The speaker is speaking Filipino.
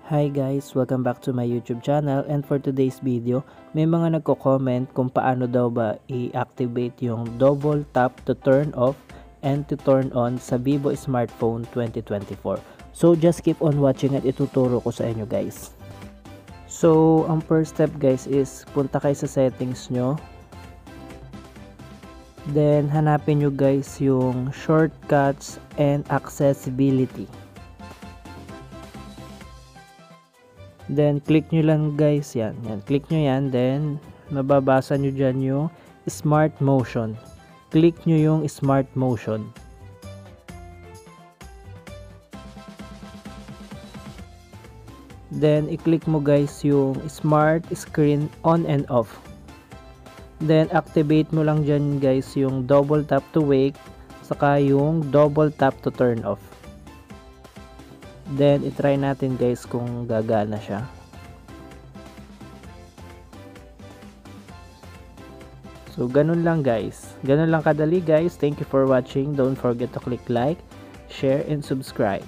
Hi guys, welcome back to my YouTube channel, and for today's video, may mga nagko-comment kung paano daw ba i-activate yung double tap to turn off and to turn on sa Vivo Smartphone 2024. So just keep on watching at ituturo ko sa inyo guys. So ang first step guys is punta kayo sa settings nyo. Then hanapin nyo guys yung shortcuts and accessibility. Then click nyo lang guys yan. Click nyo yan. Then mababasa nyo dyan yung smart motion. Click nyo yung smart motion. Then i-click mo guys yung smart screen on and off. Then activate mo lang dyan guys yung double tap to wake saka yung double tap to turn off. Then i-try natin guys kung gagana siya. So ganun lang guys. Ganun lang kadali guys. Thank you for watching. Don't forget to click like, share and subscribe.